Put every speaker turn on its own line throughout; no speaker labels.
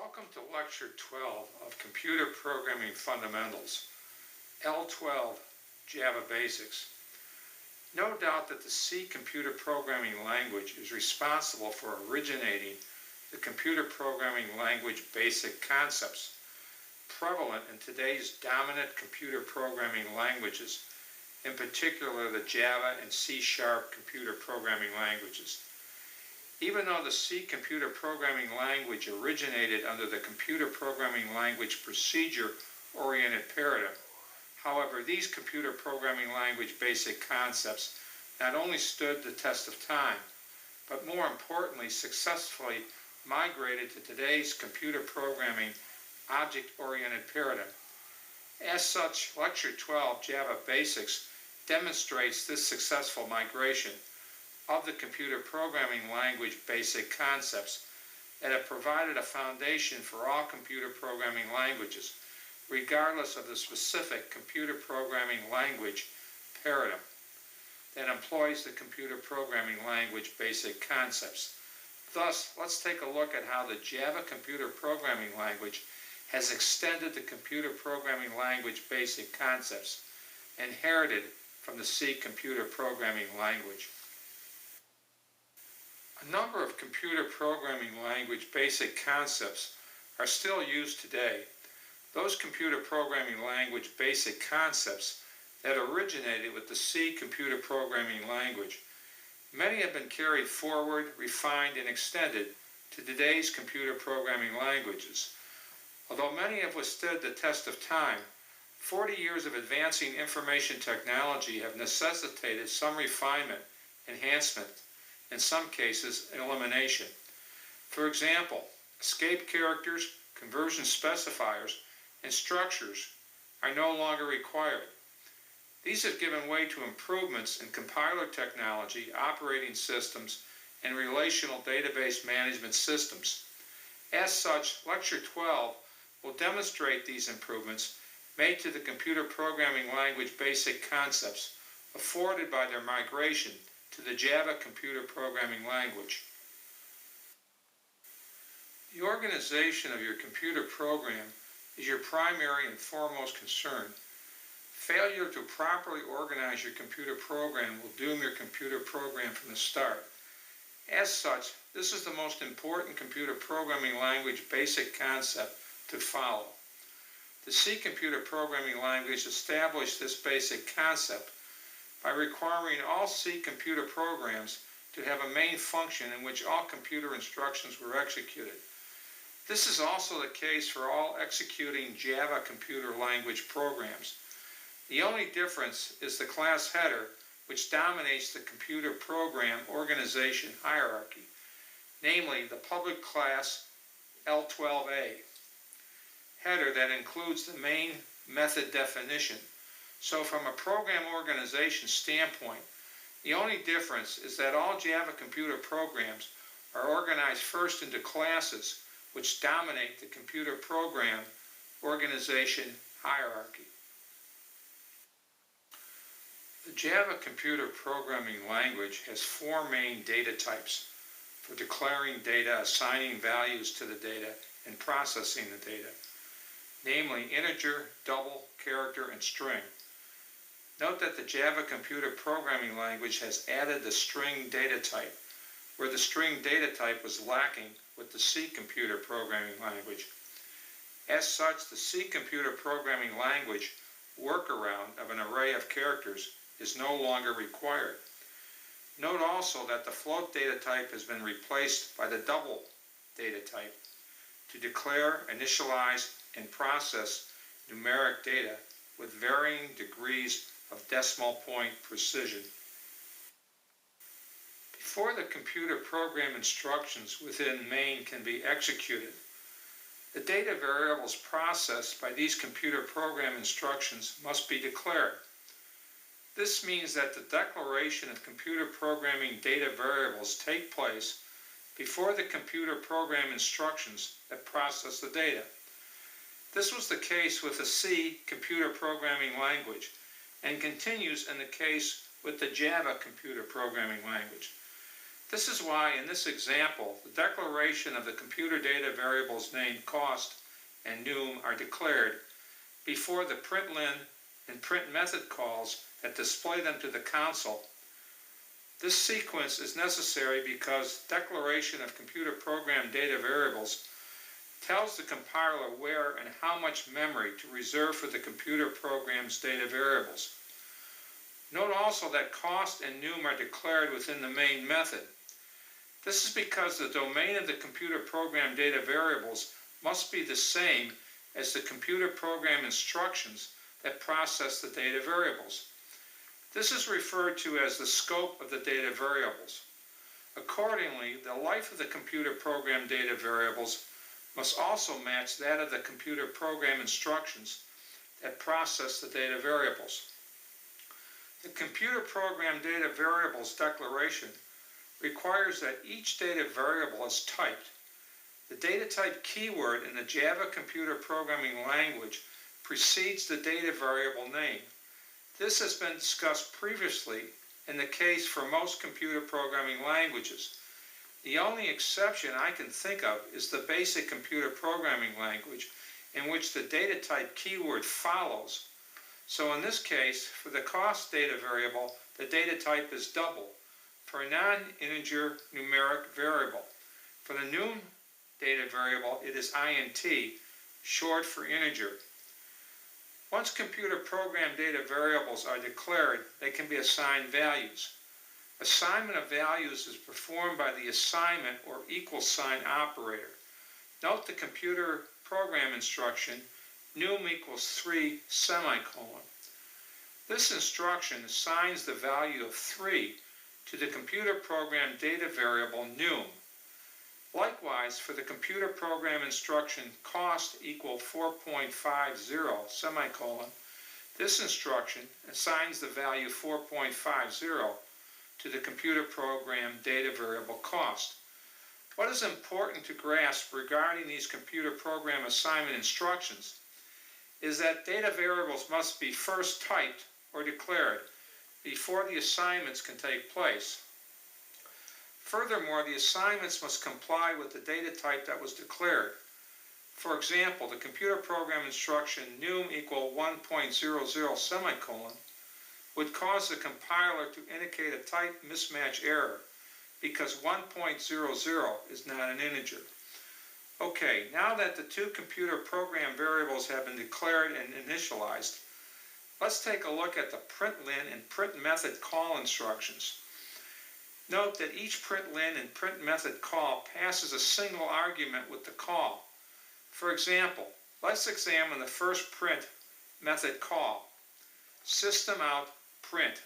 Welcome to Lecture 12 of Computer Programming Fundamentals, L12 Java Basics. No doubt that the C computer programming language is responsible for originating the computer programming language basic concepts prevalent in today's dominant computer programming languages, in particular the Java and C# computer programming languages. Even though the C computer programming language originated under the computer programming language procedure-oriented paradigm, however, these computer programming language basic concepts not only stood the test of time, but more importantly, successfully migrated to today's computer programming object-oriented paradigm. As such, Lecture 12 Java Basics demonstrates this successful migration of the computer programming language basic concepts that have provided a foundation for all computer programming languages, regardless of the specific computer programming language paradigm that employs the computer programming language basic concepts. Thus, let's take a look at how the Java computer programming language has extended the computer programming language basic concepts inherited from the C computer programming language. A number of computer programming language basic concepts are still used today. Those computer programming language basic concepts that originated with the C computer programming language, many have been carried forward, refined, and extended to today's computer programming languages. Although many have withstood the test of time, 40 years of advancing information technology have necessitated some refinement, enhancement, in some cases, elimination. For example, escape characters, conversion specifiers, and structures are no longer required. These have given way to improvements in compiler technology, operating systems, and relational database management systems. As such, Lecture 12 will demonstrate these improvements made to the computer programming language basic concepts afforded by their migration to the Java computer programming language. The organization of your computer program is your primary and foremost concern. Failure to properly organize your computer program will doom your computer program from the start. As such, this is the most important computer programming language basic concept to follow. The C computer programming language established this basic concept by requiring all C computer programs to have a main function in which all computer instructions were executed. This is also the case for all executing Java computer language programs. The only difference is the class header, which dominates the computer program organization hierarchy, namely the public class L12A header that includes the main method definition. So from a program organization standpoint, the only difference is that all Java computer programs are organized first into classes which dominate the computer program organization hierarchy. The Java computer programming language has four main data types for declaring data, assigning values to the data, and processing the data, namely integer, double, character, and string. Note that the Java computer programming language has added the string data type, where the string data type was lacking with the C computer programming language. As such, the C computer programming language workaround of an array of characters is no longer required. Note also that the float data type has been replaced by the double data type to declare, initialize, and process numeric data with varying degrees of decimal point precision. Before the computer program instructions within main can be executed, the data variables processed by these computer program instructions must be declared. This means that the declaration of computer programming data variables take place before the computer program instructions that process the data. This was the case with the C computer programming language and continues in the case with the Java computer programming language. This is why in this example, the declaration of the computer data variables named cost and num are declared before the println and print method calls that display them to the console. This sequence is necessary because declaration of computer program data variables tells the compiler where and how much memory to reserve for the computer program's data variables. Note also that cost and num are declared within the main method. This is because the domain of the computer program data variables must be the same as the computer program instructions that process the data variables. This is referred to as the scope of the data variables. Accordingly, the life of the computer program data variables must also match that of the computer program instructions that process the data variables. The computer program data variables declaration requires that each data variable is typed. The data type keyword in the Java computer programming language precedes the data variable name. This has been discussed previously in the case for most computer programming languages. The only exception I can think of is the basic computer programming language, in which the data type keyword follows. So in this case, for the cost data variable, the data type is double, for a non-integer numeric variable. For the num data variable, it is int, short for integer. Once computer program data variables are declared, they can be assigned values. Assignment of values is performed by the assignment or equal sign operator. Note the computer program instruction num equals 3 semicolon. This instruction assigns the value of 3 to the computer program data variable num. Likewise, for the computer program instruction cost equal 4.50 semicolon, this instruction assigns the value 4.50 to the computer program data variable cost. What is important to grasp regarding these computer program assignment instructions is that data variables must be first typed or declared before the assignments can take place. Furthermore, the assignments must comply with the data type that was declared. For example, the computer program instruction num equal 1.00 semicolon would cause the compiler to indicate a type mismatch error because 1.00 is not an integer. Okay, now that the two computer program variables have been declared and initialized, let's take a look at the println and print method call instructions. Note that each println and print method call passes a single argument with the call. For example, let's examine the first print method call. System out print,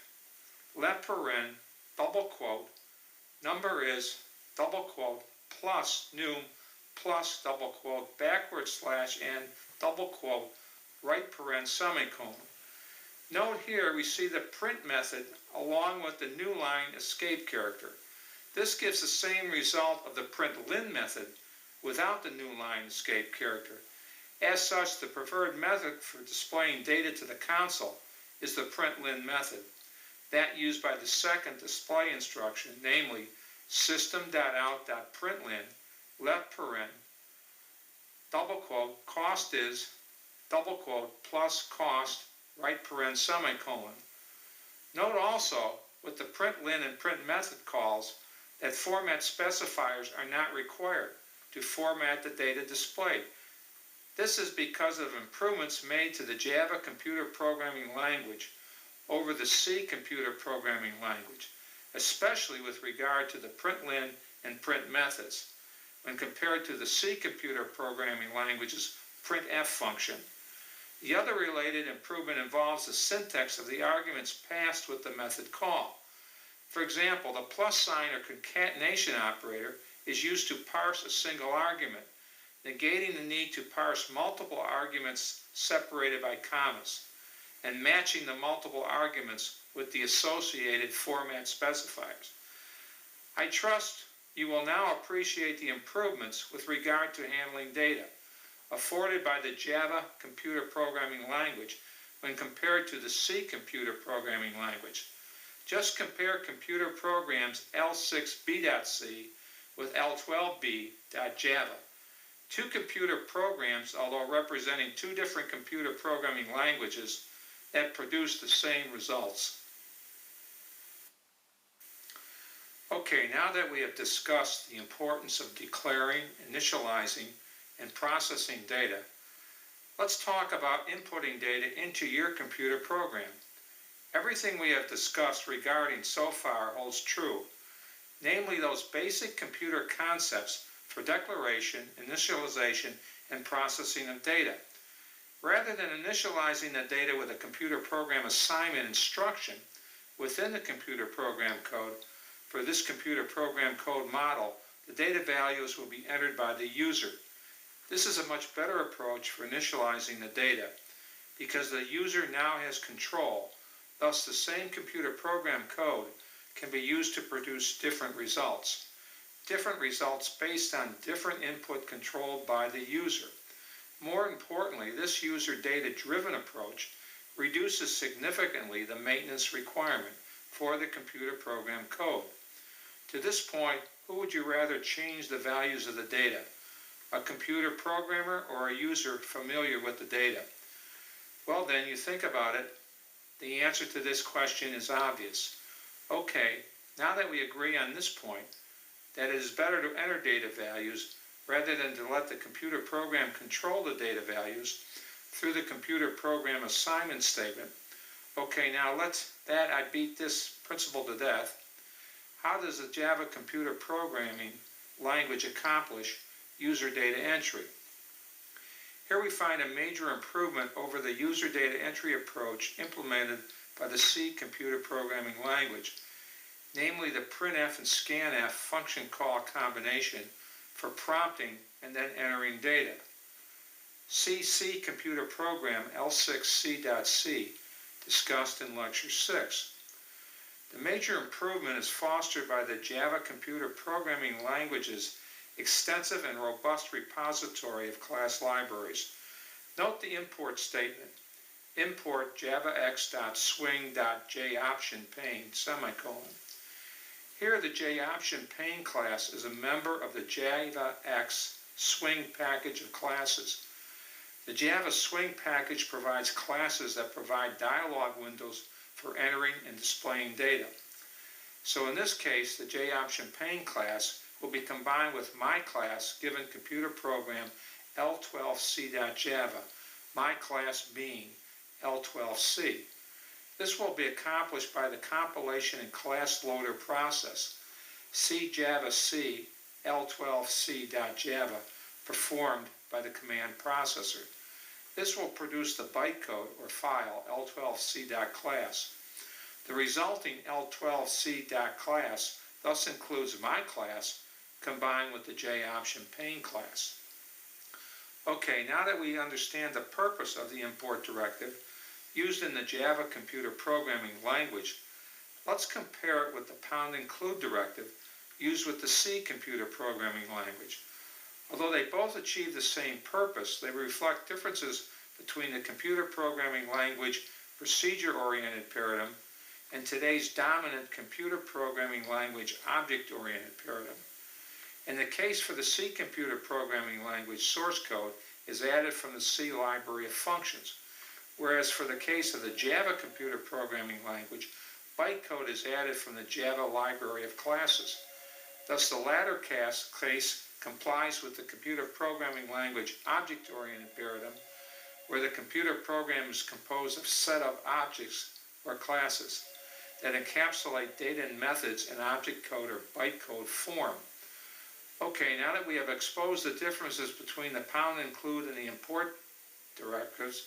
let paren, double quote, number is, double quote, plus num, plus double quote, backward slash and double quote, right paren semicolon. Note here we see the print method along with the new line escape character. This gives the same result of the println method without the new line escape character. As such, the preferred method for displaying data to the console is the println method, that used by the second display instruction, namely system.out.println, left paren, double quote, cost is, double quote, plus cost, right paren semicolon. Note also with the println and print method calls that format specifiers are not required to format the data displayed. This is because of improvements made to the Java computer programming language over the C computer programming language, especially with regard to the println and print methods, when compared to the C computer programming language's printf function. The other related improvement involves the syntax of the arguments passed with the method call. For example, the plus sign or concatenation operator is used to parse a single argument, negating the need to parse multiple arguments separated by commas, and matching the multiple arguments with the associated format specifiers. I trust you will now appreciate the improvements with regard to handling data afforded by the Java computer programming language when compared to the C computer programming language. Just compare computer programs L6B.C with L12B.Java. Two computer programs, although representing two different computer programming languages, that produce the same results. Okay, now that we have discussed the importance of declaring, initializing, and processing data, let's talk about inputting data into your computer program. Everything we have discussed regarding so far holds true, namely those basic computer concepts for declaration, initialization, and processing of data. Rather than initializing the data with a computer program assignment instruction within the computer program code, for this computer program code model, the data values will be entered by the user. This is a much better approach for initializing the data because the user now has control. Thus, the same computer program code can be used to produce different results. Different results based on different input controlled by the user. More importantly, this user data-driven approach reduces significantly the maintenance requirement for the computer program code. To this point, who would you rather change the values of the data? A computer programmer or a user familiar with the data? Well then, you think about it, the answer to this question is obvious. Okay, now that we agree on this point, that it is better to enter data values rather than to let the computer program control the data values through the computer program assignment statement. Okay, now I beat this principle to death. How does the Java computer programming language accomplish user data entry? Here we find a major improvement over the user data entry approach implemented by the C computer programming language, namely the printf and scanf function call combination for prompting and then entering data. C computer program L6C.C discussed in Lecture 6. The major improvement is fostered by the Java computer programming language's extensive and robust repository of class libraries. Note the import statement. Import javax.swing.joptionPane, semicolon. Here the jOptionPane class is a member of the JavaX Swing package of classes. The Java Swing package provides classes that provide dialog windows for entering and displaying data. So in this case, the jOptionPane class will be combined with my class given computer program L12C.Java, my class being L12C. This will be accomplished by the compilation and class loader process, CJavaC L12C.Java, performed by the command processor. This will produce the bytecode or file L12C.class. The resulting L12C.class thus includes my class combined with the jOptionPane class. Okay, now that we understand the purpose of the import directive used in the Java computer programming language, let's compare it with the #include directive used with the C computer programming language. Although they both achieve the same purpose, they reflect differences between the computer programming language procedure-oriented paradigm and today's dominant computer programming language object-oriented paradigm. In the case for the C computer programming language, source code is added from the C library of functions, whereas for the case of the Java computer programming language, bytecode is added from the Java library of classes. Thus, the latter case complies with the computer programming language object-oriented paradigm, where the computer program is composed of set of objects or classes that encapsulate data and methods in object code or bytecode form. Okay, now that we have exposed the differences between the #include and the import directives,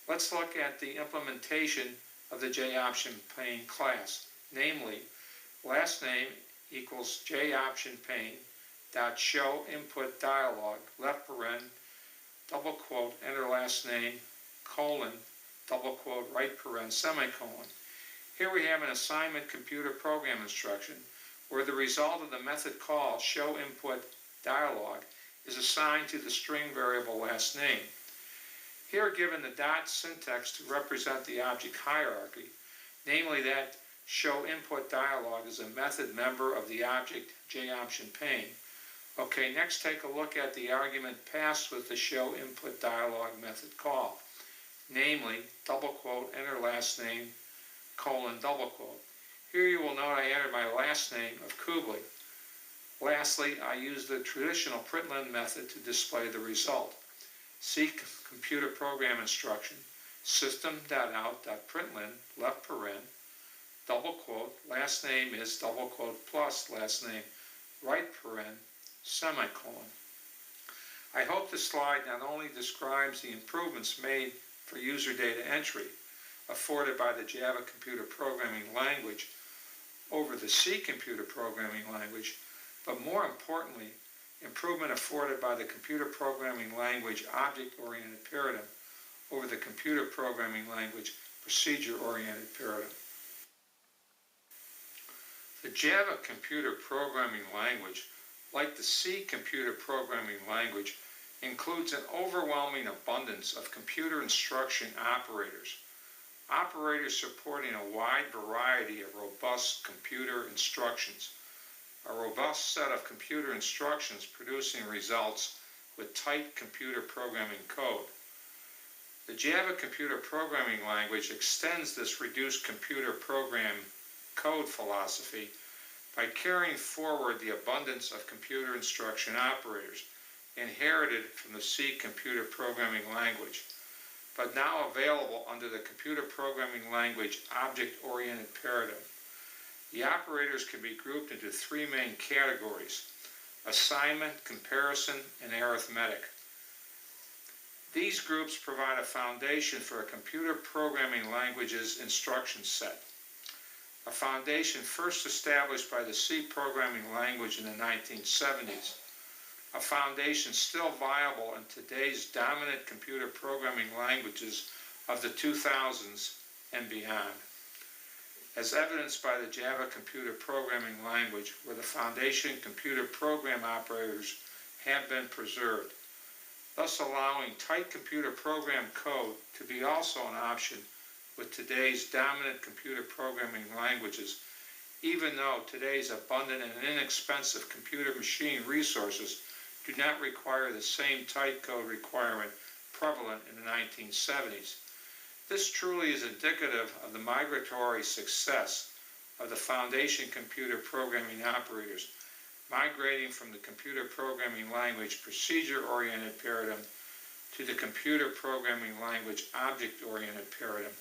let's look at the implementation of the jOptionPane class, namely last name equals jOptionPane dot show input dialog, left paren, double quote, enter last name, colon, double quote, right paren, semicolon. Here we have an assignment computer program instruction where the result of the method call show input dialog is assigned to the string variable last name. Here given the dot syntax to represent the object hierarchy, namely that show input dialog is a method member of the object JOption pane. Okay, next take a look at the argument passed with the show input dialog method call, namely, double quote, enter last name, colon, double quote. Here you will note I entered my last name of Kubli. Lastly, I used the traditional println method to display the result. See computer program instruction, system.out.println, left paren, double quote, last name is double quote plus last name, right paren, semicolon. I hope this slide not only describes the improvements made for user data entry afforded by the Java computer programming language over the C computer programming language, but more importantly, improvement afforded by the computer programming language object-oriented paradigm over the computer programming language procedure-oriented paradigm. The Java computer programming language, like the C computer programming language, includes an overwhelming abundance of computer instruction operators. Operators supporting a wide variety of robust computer instructions. A robust set of computer instructions producing results with tight computer programming code. The Java computer programming language extends this reduced computer program code philosophy by carrying forward the abundance of computer instruction operators inherited from the C computer programming language, but now available under the computer programming language object-oriented paradigm. The operators can be grouped into three main categories: assignment, comparison, and arithmetic. These groups provide a foundation for a computer programming language's instruction set. A foundation first established by the C programming language in the 1970s. A foundation still viable in today's dominant computer programming languages of the 2000s and beyond, as evidenced by the Java computer programming language, where the foundation computer program operators have been preserved, thus allowing tight computer program code to be also an option with today's dominant computer programming languages, even though today's abundant and inexpensive computer machine resources do not require the same tight code requirement prevalent in the 1970s. This truly is indicative of the migratory success of the foundation computer programming operators, migrating from the computer programming language procedure-oriented paradigm to the computer programming language object-oriented paradigm.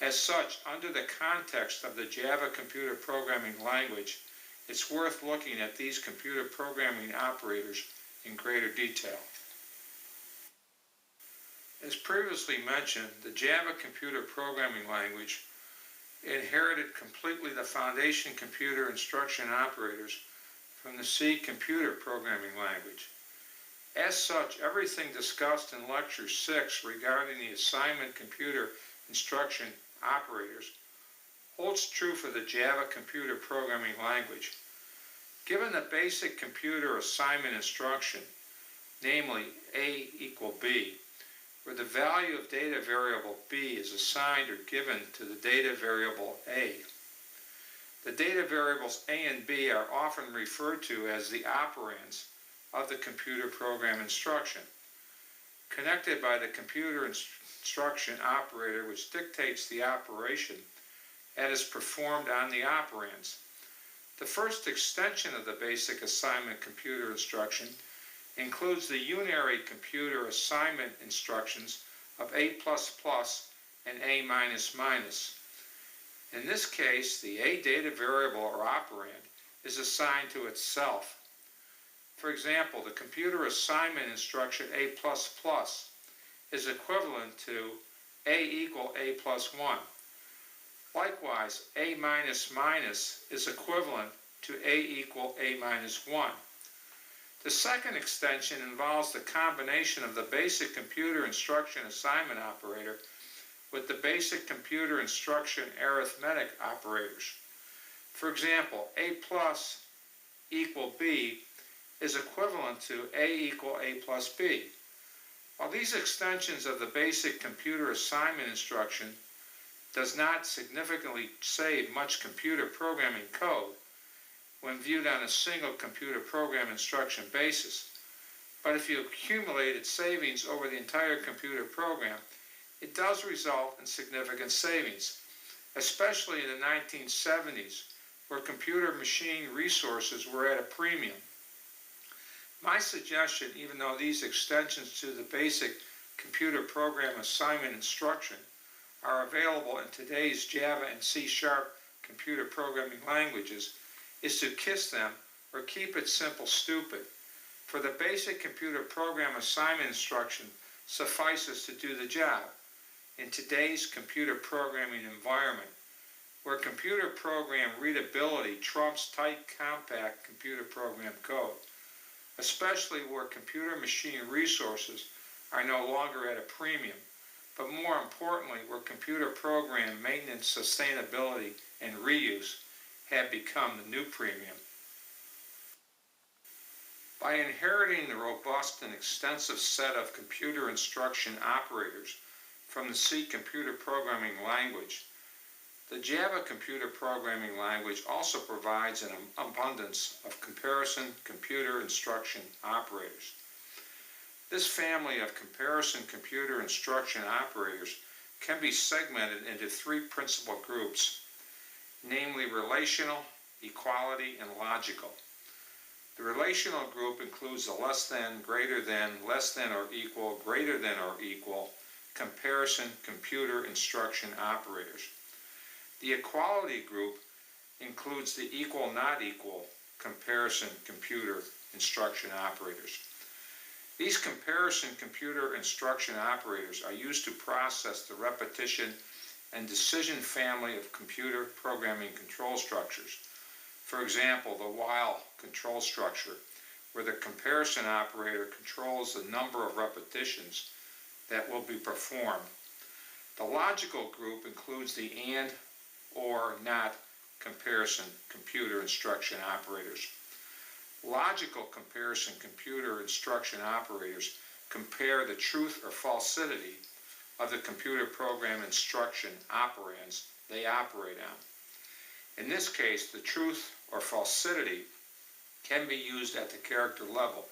As such, under the context of the Java computer programming language, it's worth looking at these computer programming operators in greater detail. As previously mentioned, the Java computer programming language inherited completely the foundation computer instruction operators from the C computer programming language. As such, everything discussed in Lecture 6 regarding the assignment computer instruction operators holds true for the Java computer programming language. Given the basic computer assignment instruction, namely A equal B, where the value of data variable B is assigned or given to the data variable A. The data variables A and B are often referred to as the operands of the computer program instruction, connected by the computer instruction operator which dictates the operation that is performed on the operands. The first extension of the basic assignment computer instruction includes the unary computer assignment instructions of A++ and A-. In this case, the A data variable or operand is assigned to itself. For example, the computer assignment instruction A++ is equivalent to A equal A plus 1. Likewise, A minus is equivalent to A equal A minus 1. The second extension involves the combination of the basic computer instruction assignment operator with the basic computer instruction arithmetic operators. For example, A plus equal B is equivalent to A equal A plus B. While these extensions of the basic computer assignment instruction does not significantly save much computer programming code when viewed on a single computer program instruction basis. But if you accumulate its savings over the entire computer program, it does result in significant savings, especially in the 1970s, where computer machine resources were at a premium. My suggestion, even though these extensions to the basic computer program assignment instruction are available in today's Java and C# computer programming languages, is to kiss them or keep it simple stupid. For the basic computer program assignment instruction suffices to do the job. In today's computer programming environment, where computer program readability trumps tight, compact computer program code, especially where computer machine resources are no longer at a premium, but more importantly, where computer program maintenance, sustainability, and reuse have become the new premium. By inheriting the robust and extensive set of computer instruction operators from the C computer programming language, the Java computer programming language also provides an abundance of comparison computer instruction operators. This family of comparison computer instruction operators can be segmented into three principal groups, namely relational, equality, and logical. The relational group includes the less than, greater than, less than or equal, greater than or equal comparison computer instruction operators. The equality group includes the equal, not equal comparison computer instruction operators. These comparison computer instruction operators are used to process the repetition and decision family of computer programming control structures. For example, the while control structure, where the comparison operator controls the number of repetitions that will be performed. The logical group includes the and, or, not comparison computer instruction operators. Logical comparison computer instruction operators compare the truth or falsity of the computer program instruction operands they operate on. In this case, the truth or falsity can be used at the character level.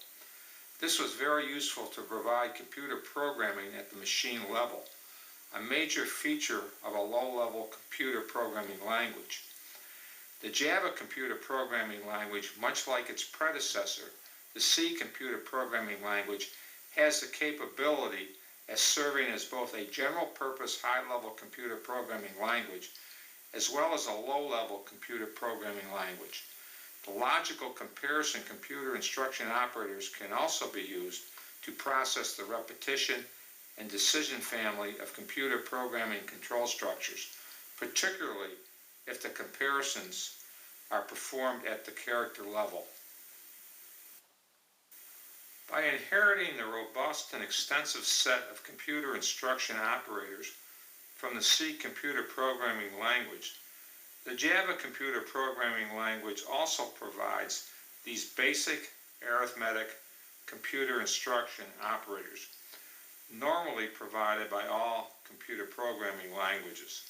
This was very useful to provide computer programming at the machine level, a major feature of a low-level computer programming language. The Java computer programming language, much like its predecessor, the C computer programming language, has the capability as serving as both a general-purpose high-level computer programming language as well as a low-level computer programming language. The logical comparison computer instruction operators can also be used to process the repetition and decision family of computer programming control structures, particularly if the comparisons are performed at the character level. By inheriting the robust and extensive set of computer instruction operators from the C computer programming language, the Java computer programming language also provides these basic arithmetic computer instruction operators, normally provided by all computer programming languages.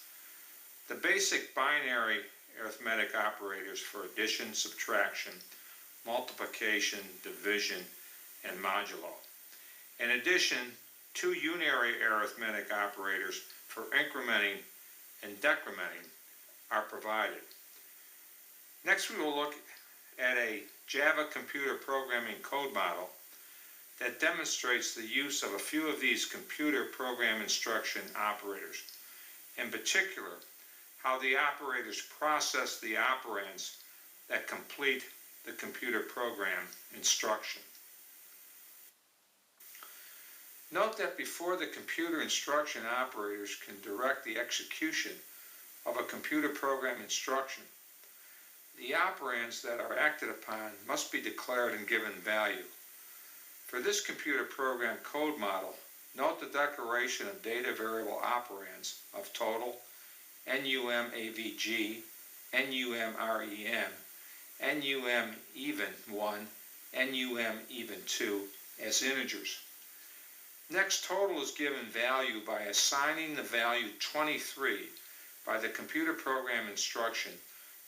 The basic binary arithmetic operators for addition, subtraction, multiplication, division, and modulo. In addition, two unary arithmetic operators for incrementing and decrementing are provided. Next, we will look at a Java computer programming code model that demonstrates the use of a few of these computer program instruction operators. In particular, how the operators process the operands that complete the computer program instruction. Note that before the computer instruction operators can direct the execution of a computer program instruction, the operands that are acted upon must be declared and given value. For this computer program code model, note the declaration of data variable operands of total, NUM-AVG, NUM-REM, NUM-even1, NUM-even2 as integers. Next, total is given value by assigning the value 23 by the computer program instruction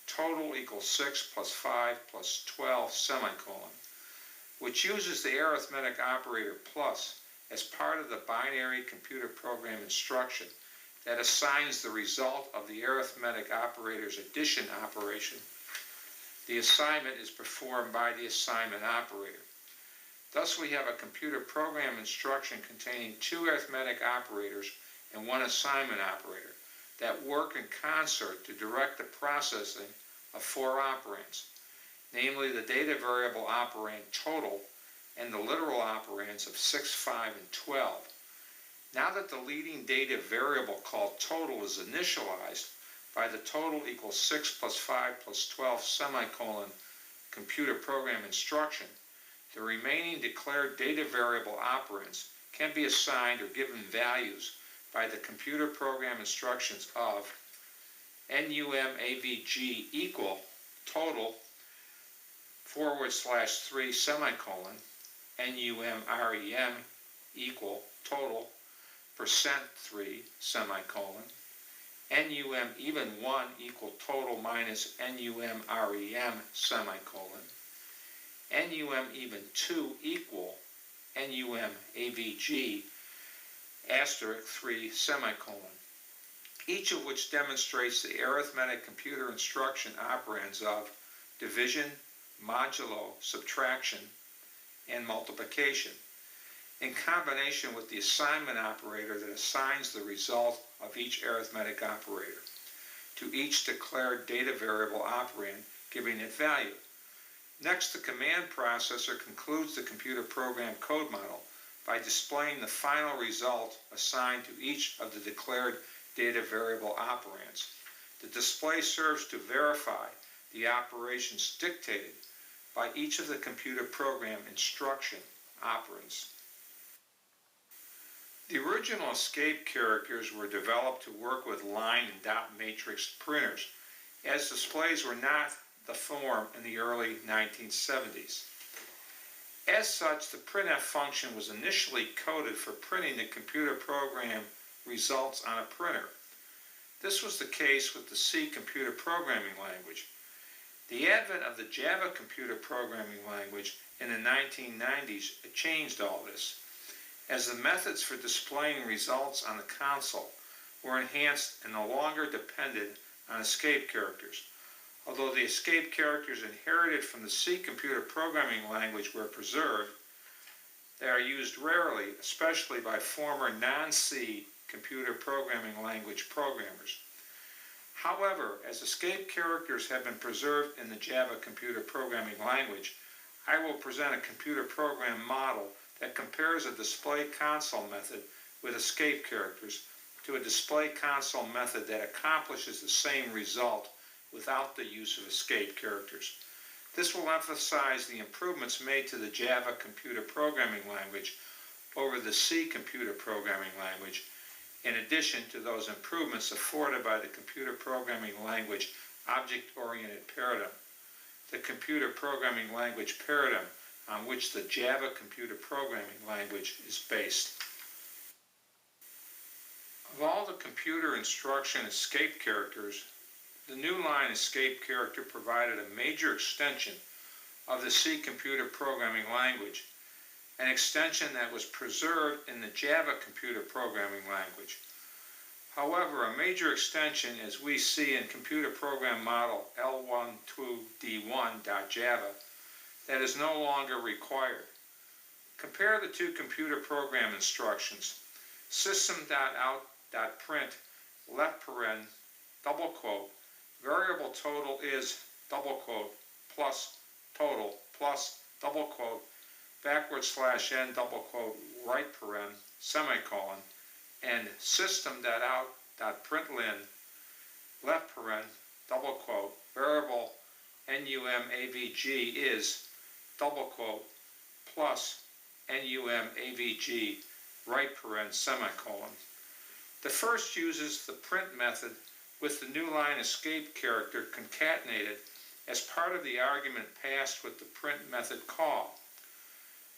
total equals 6 plus 5 plus 12 semicolon, which uses the arithmetic operator plus as part of the binary computer program instruction that assigns the result of the arithmetic operator's addition operation. The assignment is performed by the assignment operator. Thus, we have a computer program instruction containing two arithmetic operators and one assignment operator that work in concert to direct the processing of four operands, namely the data variable operand total and the literal operands of 6, 5, and 12. Now that the leading data variable called total is initialized by the total equals 6 plus 5 plus 12 semicolon computer program instruction, the remaining declared data variable operands can be assigned or given values by the computer program instructions of NUMAVG equal total /3 semicolon NUMREM equal total %3 semicolon NUM even 1 equal total minus NUMREM semicolon NUM even 2 equal NUMAVG asterisk 3 semicolon, each of which demonstrates the arithmetic computer instruction operands of division, modulo, subtraction, and multiplication, in combination with the assignment operator that assigns the result of each arithmetic operator to each declared data variable operand, giving it value. Next, the command processor concludes the computer program code model by displaying the final result assigned to each of the declared data variable operands. The display serves to verify the operations dictated by each of the computer program instruction operands. The original escape characters were developed to work with line and dot matrix printers, as displays were not the form in the early 1970s. As such, the printf function was initially coded for printing the computer program results on a printer. This was the case with the C computer programming language. The advent of the Java computer programming language in the 1990s changed all this, as the methods for displaying results on the console were enhanced and no longer depended on escape characters. Although the escape characters inherited from the C computer programming language were preserved, they are used rarely, especially by former non-C computer programming language programmers. However, as escape characters have been preserved in the Java computer programming language, I will present a computer program model that compares a display console method with escape characters to a display console method that accomplishes the same result without the use of escape characters. This will emphasize the improvements made to the Java computer programming language over the C computer programming language, in addition to those improvements afforded by the computer programming language object-oriented paradigm, the computer programming language paradigm on which the Java computer programming language is based. Of all the computer instruction escape characters, the new line escape character provided a major extension of the C computer programming language, an extension that was preserved in the Java computer programming language. However, a major extension, as we see in computer program model L12D1.java, that is no longer required. Compare the two computer program instructions, system.out.print, left paren, double quote, variable total is, double quote, plus total, plus, double quote, /n, double quote, right paren, semicolon, and system.out.println, left paren, double quote, variable NUMAVG is, double quote, plus NUMAVG, right paren, semicolon. The first uses the print method with the new line escape character concatenated as part of the argument passed with the print method call.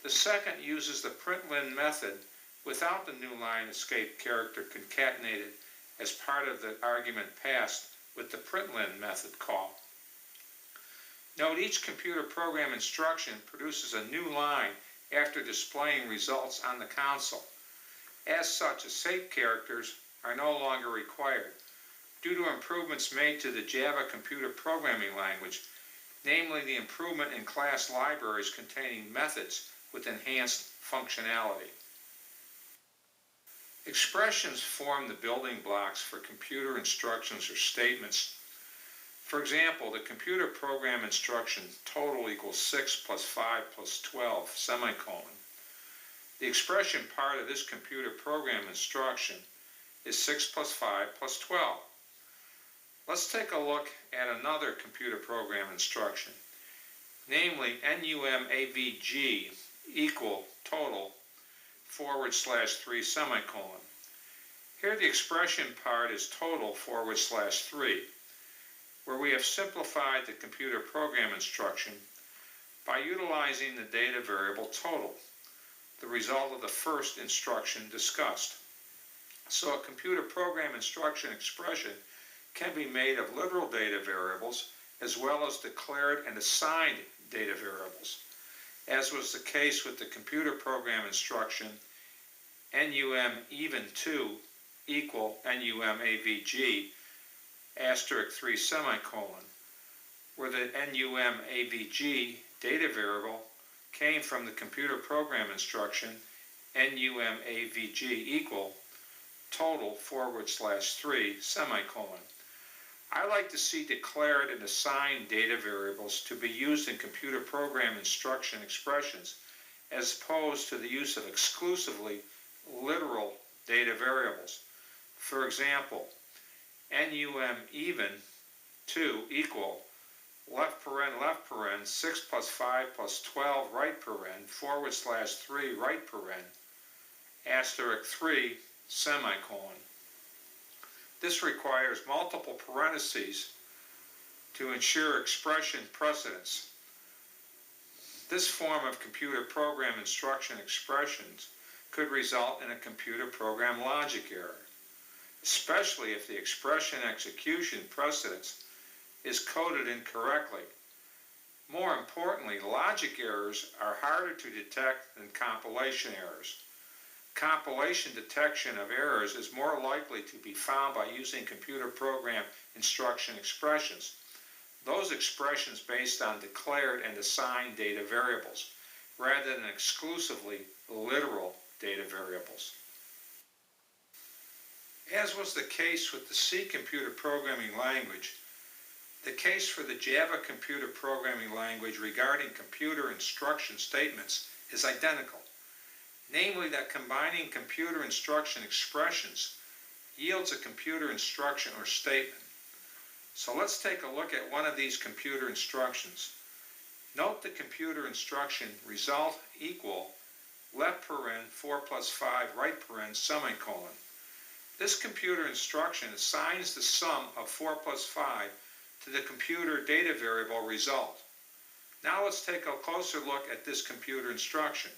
The second uses the println method without the new line escape character concatenated as part of the argument passed with the println method call. Note each computer program instruction produces a new line after displaying results on the console. As such, escape characters are no longer required due to improvements made to the Java computer programming language, namely the improvement in class libraries containing methods with enhanced functionality. Expressions form the building blocks for computer instructions or statements. For example, the computer program instruction total equals 6 plus 5 plus 12, semicolon. The expression part of this computer program instruction is 6 plus 5 plus 12. Let's take a look at another computer program instruction, namely NUMAVG equal total /3 semicolon. Here the expression part is total /3, where we have simplified the computer program instruction by utilizing the data variable total, the result of the first instruction discussed. So a computer program instruction expression can be made of literal data variables as well as declared and assigned data variables, as was the case with the computer program instruction NUM_2 equal NUMAVG *3 semicolon, where the NUMAVG data variable came from the computer program instruction NUMAVG equal total /3 semicolon. I like to see declared and assigned data variables to be used in computer program instruction expressions as opposed to the use of exclusively literal data variables. For example, NUM_2 equal left paren 6 plus 5 plus 12 right paren /3 right paren *3 semicolon. This requires multiple parentheses to ensure expression precedence. This form of computer program instruction expressions could result in a computer program logic error, especially if the expression execution precedence is coded incorrectly. More importantly, logic errors are harder to detect than compilation errors. Compilation detection of errors is more likely to be found by using computer program instruction expressions, those expressions based on declared and assigned data variables, rather than exclusively literal data variables. As was the case with the C computer programming language, the case for the Java computer programming language regarding computer instruction statements is identical, namely that combining computer instruction expressions yields a computer instruction or statement. So let's take a look at one of these computer instructions. Note the computer instruction result equal left paren 4 plus 5 right paren semicolon. This computer instruction assigns the sum of 4 plus 5 to the computer data variable result. Now let's take a closer look at this computer instruction,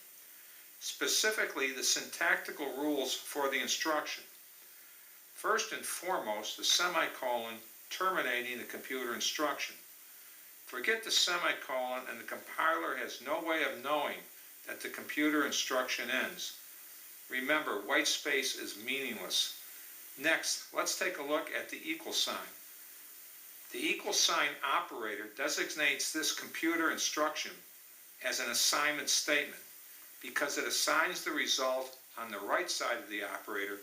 specifically the syntactical rules for the instruction. First and foremost, the semicolon terminating the computer instruction. Forget the semicolon and the compiler has no way of knowing that the computer instruction ends. Remember, white space is meaningless. Next, let's take a look at the equal sign. The equal sign operator designates this computer instruction as an assignment statement because it assigns the result on the right side of the operator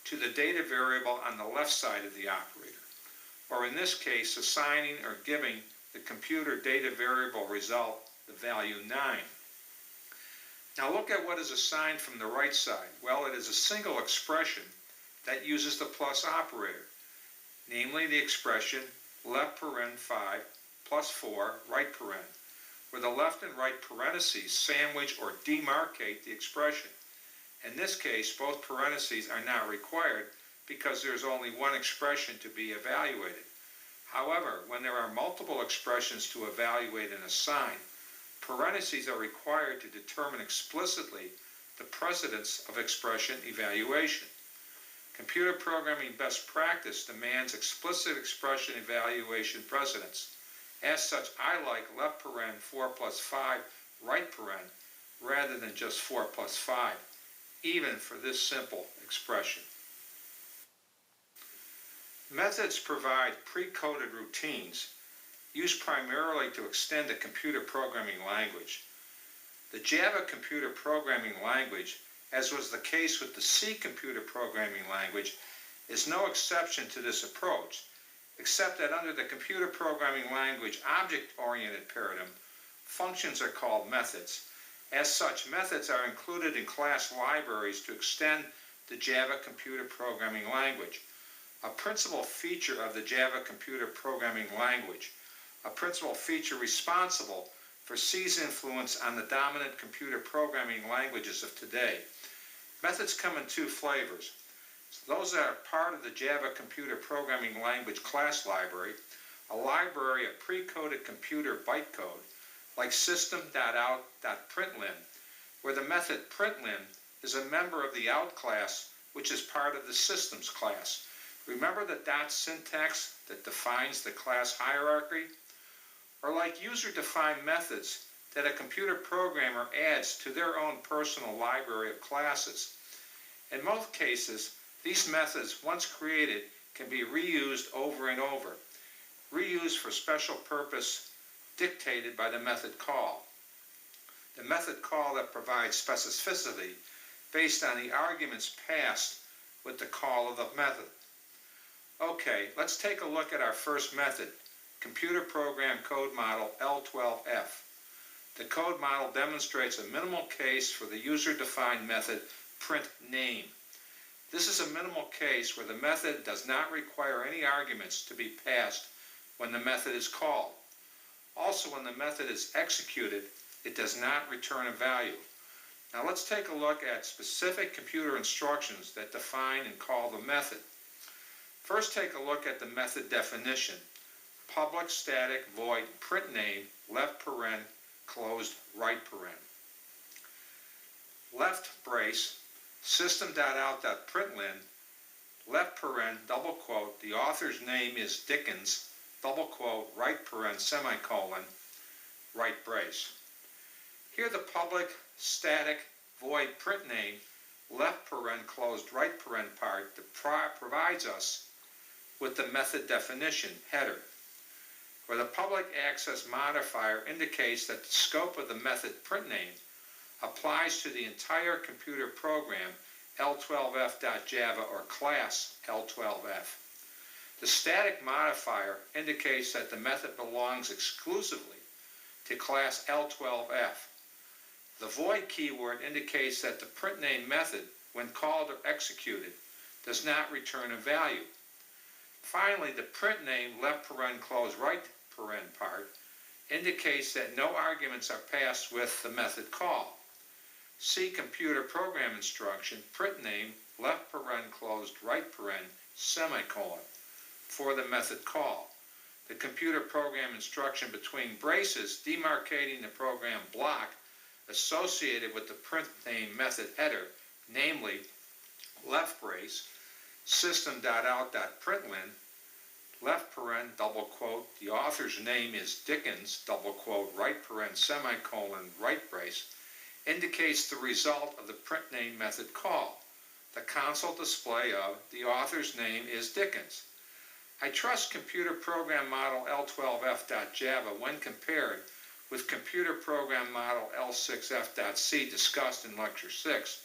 to the data variable on the left side of the operator, or in this case, assigning or giving the computer data variable result the value 9. Now look at what is assigned from the right side. Well, it is a single expression that uses the plus operator, namely the expression left paren 5 plus 4 right paren, where the left and right parentheses sandwich or demarcate the expression. In this case, both parentheses are not required because there is only one expression to be evaluated. However, when there are multiple expressions to evaluate and assign, parentheses are required to determine explicitly the precedence of expression evaluation. Computer programming best practice demands explicit expression evaluation precedence. As such, I like left paren 4 plus 5 right paren rather than just 4 plus 5, even for this simple expression. Methods provide pre-coded routines used primarily to extend a computer programming language. The Java computer programming language, as was the case with the C computer programming language, is no exception to this approach, except that under the computer programming language object-oriented paradigm, functions are called methods. As such, methods are included in class libraries to extend the Java computer programming language. A principal feature of the Java computer programming language, a principal feature responsible for C's influence on the dominant computer programming languages of today. Methods come in two flavors. Those that are part of the Java computer programming language class library, a library of pre-coded computer bytecode, like system.out.println, where the method println is a member of the out class, which is part of the systems class. Remember the dot syntax that defines the class hierarchy? Or like user-defined methods that a computer programmer adds to their own personal library of classes. In most cases, these methods, once created, can be reused over and over, reused for special purpose dictated by the method call. The method call that provides specificity based on the arguments passed with the call of the method. Okay, let's take a look at our first method, Computer Program Code Model L12F. The code model demonstrates a minimal case for the user-defined method printName. This is a minimal case where the method does not require any arguments to be passed when the method is called. Also, when the method is executed, it does not return a value. Now let's take a look at specific computer instructions that define and call the method. First, take a look at the method definition. Public static void printName left paren closed right paren. Left brace system.out.println left paren double quote the author's name is Dickens double quote right paren semicolon right brace. Here the public static void printName left paren closed right paren part provides us with the method definition header, where the public access modifier indicates that the scope of the method printName applies to the entire computer program L12F.java or class L12F. The static modifier indicates that the method belongs exclusively to class L12F. The void keyword indicates that the printName method, when called or executed, does not return a value. Finally, the printName left paren closed right paren part indicates that no arguments are passed with the method call. See computer program instruction printName left paren closed right paren semicolon for the method call. The computer program instruction between braces demarcating the program block associated with the printName method header, namely left brace system.out.println left paren double quote the author's name is Dickens double quote right paren semicolon right brace indicates the result of the printName method call, the console display of the author's name is Dickens. I trust computer program model L12F.java when compared with computer program model L6F.c discussed in lecture 6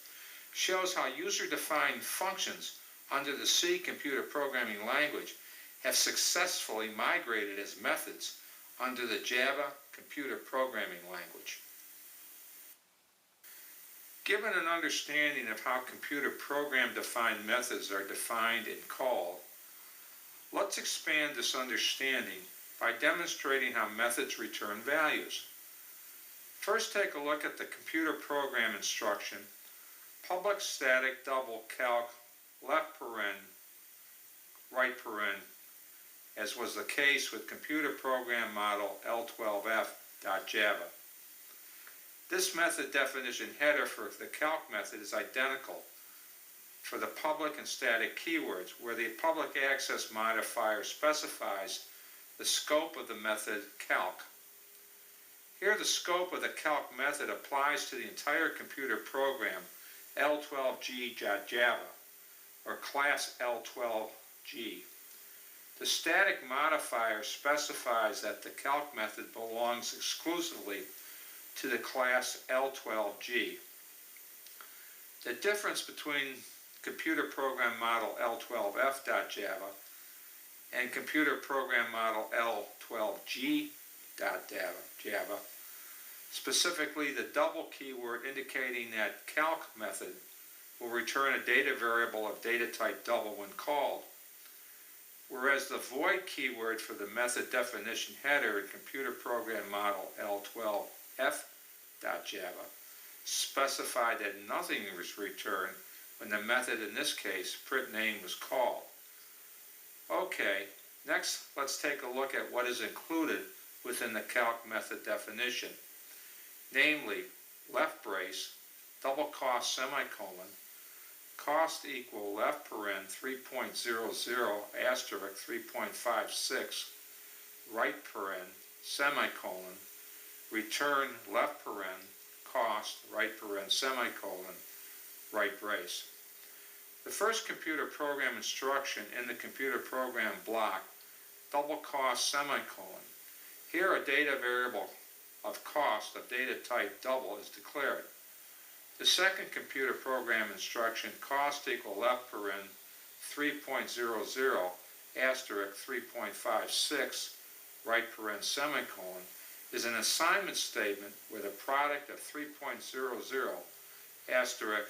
shows how user-defined functions under the C computer programming language have successfully migrated as methods under the Java computer programming language. Given an understanding of how computer program-defined methods are defined and called, let's expand this understanding by demonstrating how methods return values. First, take a look at the computer program instruction, public static double calc left paren right paren, as was the case with computer program model L12F.java. This method definition header for the calc method is identical for the public and static keywords, where the public access modifier specifies the scope of the method calc. Here the scope of the calc method applies to the entire computer program L12G.java, or class L12G. The static modifier specifies that the calc method belongs exclusively to the class L12G. The difference between computer program model L12F.java and computer program model L12G.java, specifically the double keyword indicating that calc method will return a data variable of data type double when called, whereas the void keyword for the method definition header in computer program model L12F.java specified that nothing was returned when the method, in this case, printName, was called. Okay, next let's take a look at what is included within the calc method definition, namely left brace, double cost semicolon, cost equal left paren 3.00 asterisk 3.56, right paren, semicolon, return left paren, cost, right paren, semicolon, right brace. The first computer program instruction in the computer program block, double cost semicolon. Here a data variable of cost of data type double is declared. The second computer program instruction, cost equal left paren 3.00 asterisk 3.56 right paren semicolon, is an assignment statement where the product of 3.00 asterisk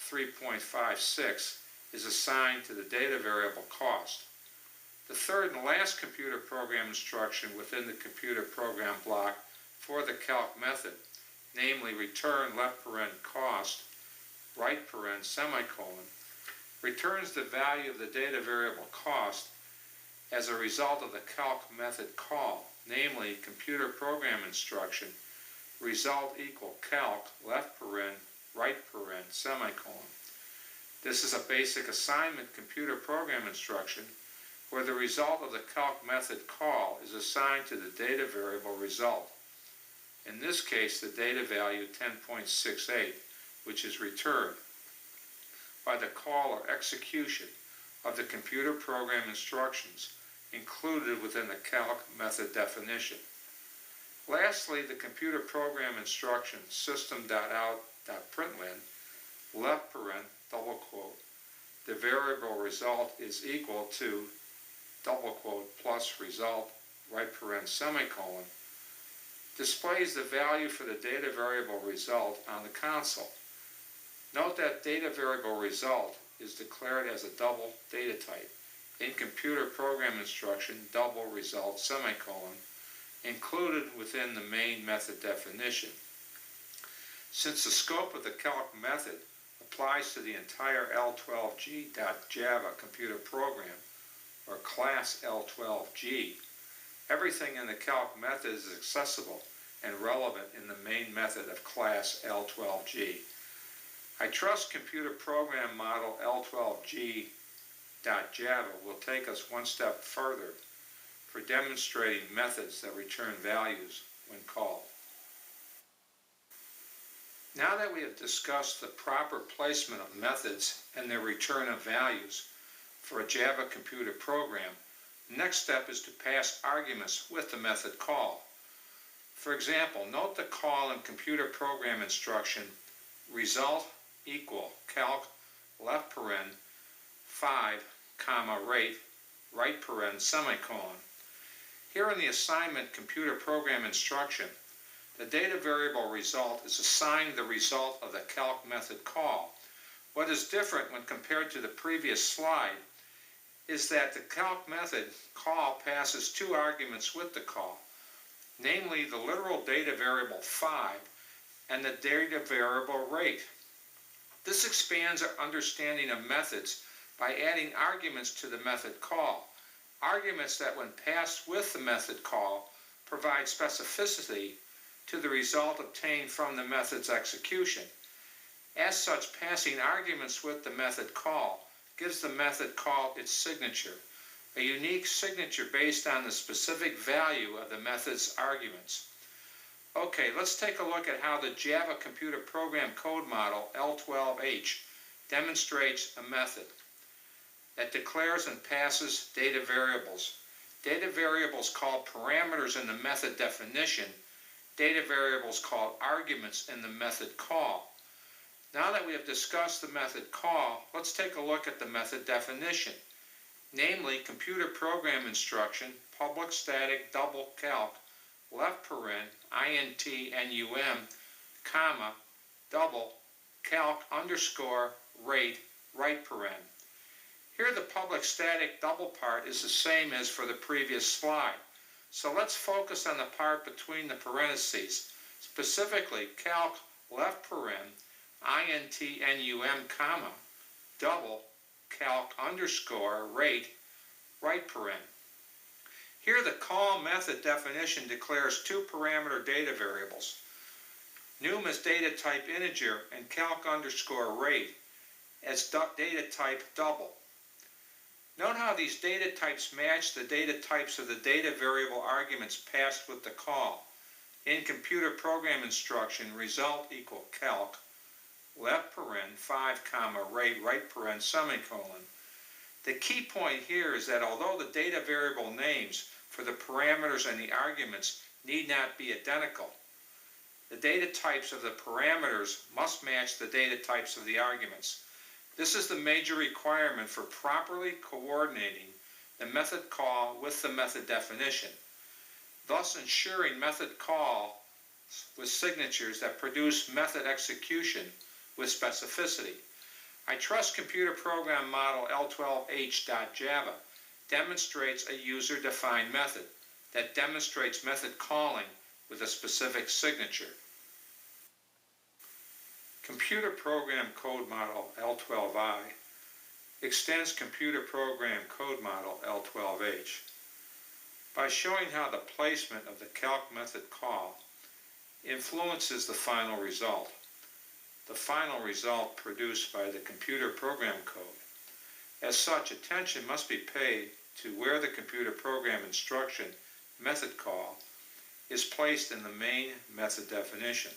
3.56 is assigned to the data variable cost. The third and last computer program instruction within the computer program block for the calc method, namely return left paren cost, right paren semicolon, returns the value of the data variable cost as a result of the calc method call, namely computer program instruction result equal calc left paren right paren semicolon. This is a basic assignment computer program instruction where the result of the calc method call is assigned to the data variable result. In this case, the data value 10.68, which is returned by the call or execution of the computer program instructions included within the calc method definition. Lastly, the computer program instruction system.out.println left paren double quote the variable result is equal to double quote plus result right paren semicolon displays the value for the data variable result on the console. Note that data variable result is declared as a double data type in computer program instruction double result semicolon included within the main method definition. Since the scope of the calc method applies to the entire L12G.java computer program, or class L12G, everything in the calc method is accessible and relevant in the main method of class L12G. I trust computer program model L12G.java will take us one step further for demonstrating methods that return values when called. Now that we have discussed the proper placement of methods and their return of values for a Java computer program, the next step is to pass arguments with the method call. For example, note the call in computer program instruction result equal calc left paren 5, rate right paren semicolon. Here in the assignment computer program instruction, the data variable result is assigned the result of the calc method call. What is different when compared to the previous slide is that the calc method call passes two arguments with the call, namely the literal data variable 5 and the data variable rate. This expands our understanding of methods by adding arguments to the method call, arguments that when passed with the method call provide specificity to the result obtained from the method's execution. As such, passing arguments with the method call gives the method call its signature, a unique signature based on the specific value of the method's arguments. Okay, let's take a look at how the Java Computer Program Code Model L12H demonstrates a method that declares and passes data variables. Data variables called parameters in the method definition, data variables called arguments in the method call. Now that we have discussed the method call, let's take a look at the method definition, namely computer program instruction, public static double calc, left paren, int num, comma, double, calc underscore, rate, right paren. Here the public static double part is the same as for the previous slide. So let's focus on the part between the parentheses, specifically calc left paren, int num, comma, double, calc underscore, rate, right paren. Here the call method definition declares two parameter data variables. Num as data type integer and calc underscore rate as data type double. Note how these data types match the data types of the data variable arguments passed with the call. In computer program instruction, result equal calc, left paren, 5, comma, rate, right paren, semicolon. The key point here is that although the data variable names for the parameters and the arguments need not be identical, the data types of the parameters must match the data types of the arguments. This is the major requirement for properly coordinating the method call with the method definition, thus ensuring method call with signatures that produce method execution with specificity. I trust Computer Program Model L12H.Java demonstrates a user-defined method that demonstrates method calling with a specific signature. Computer Program Code Model L12I extends Computer Program Code Model L12H by showing how the placement of the calc method call influences the final result. The final result produced by the computer program code. As such, attention must be paid to where the computer program instruction method call is placed in the main method definition.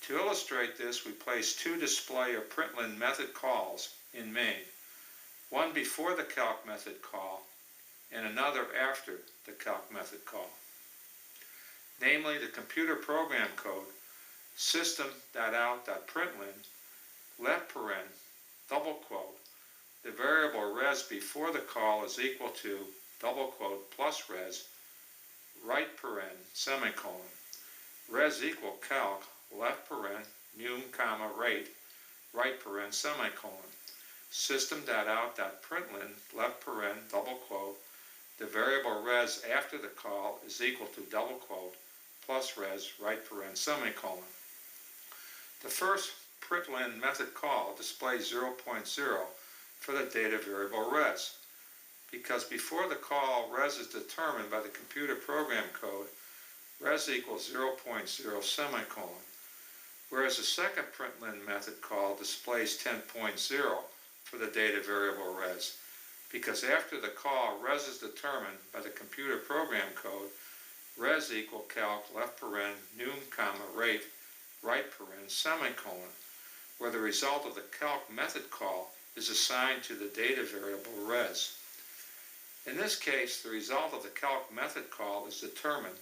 To illustrate this, we place two display or println method calls in main, one before the calc method call and another after the calc method call. Namely, the computer program code system.out.println, left paren, double quote, the variable res before the call is equal to, double quote, plus res, right paren, semicolon, res equal calc, left paren, num, comma, rate, right paren, semicolon, system.out.println, left paren, double quote, the variable res after the call is equal to, double quote, plus res, right paren, semicolon. The first println method call displays 0.0 for the data variable res, because before the call res is determined by the computer program code, res equals 0.0 semicolon, whereas the second println method call displays 10.0 for the data variable res, because after the call res is determined by the computer program code, res equal calc, left paren, num, comma, rate, right paren, semicolon, where the result of the calc method call is assigned to the data variable res. In this case, the result of the calc method call is determined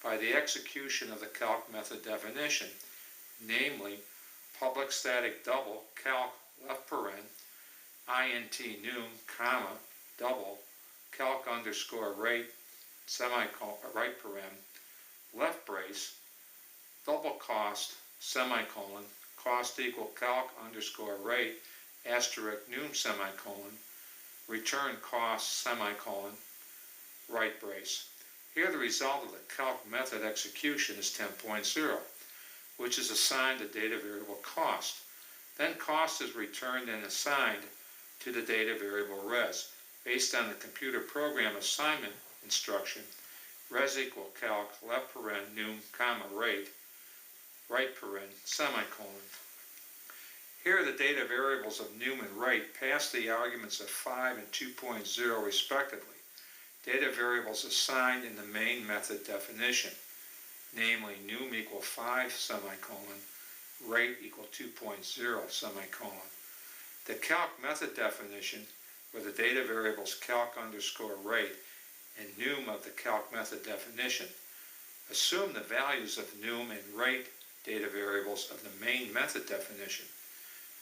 by the execution of the calc method definition, namely public static double calc left paren, int num, comma, double, calc underscore rate, semicolon, right paren, left brace, double cost, semicolon, cost equal calc underscore rate, asterisk num, semicolon, return cost, semicolon, right brace. Here the result of the calc method execution is 10.0, which is assigned the data variable cost. Then cost is returned and assigned to the data variable res, based on the computer program assignment instruction, res equal calc, left paren, num, comma, rate, right paren, semicolon. Here the data variables of num and rate pass the arguments of 5 and 2.0 respectively, data variables assigned in the main method definition, namely num equal 5 semicolon, rate equal 2.0 semicolon. The calc method definition, where the data variables calc underscore rate and num of the calc method definition, assume the values of num and rate data variables of the main method definition.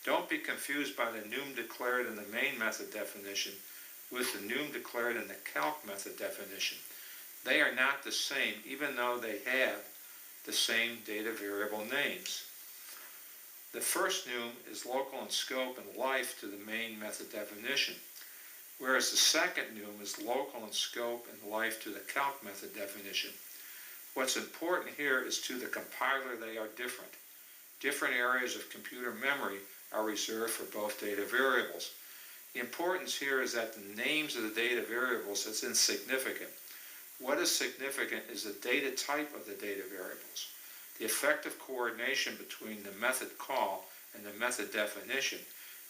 Don't be confused by the num declared in the main method definition with the num declared in the calc method definition. They are not the same, even though they have the same data variable names. The first num is local in scope and life to the main method definition, whereas the second num is local in scope and life to the calc method definition. What's important here is to the compiler they are different. Different areas of computer memory are reserved for both data variables. The importance here is that the names of the data variables is insignificant. What is significant is the data type of the data variables. The effective coordination between the method call and the method definition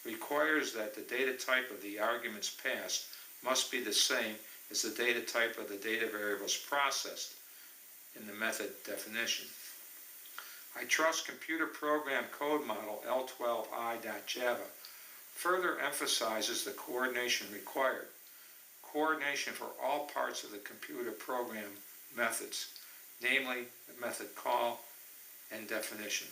requires that the data type of the arguments passed must be the same as the data type of the data variables processed in the method definition. I trust Computer Program Code Model L12i.java further emphasizes the coordination required. Coordination for all parts of the computer program methods, namely the method call and definition.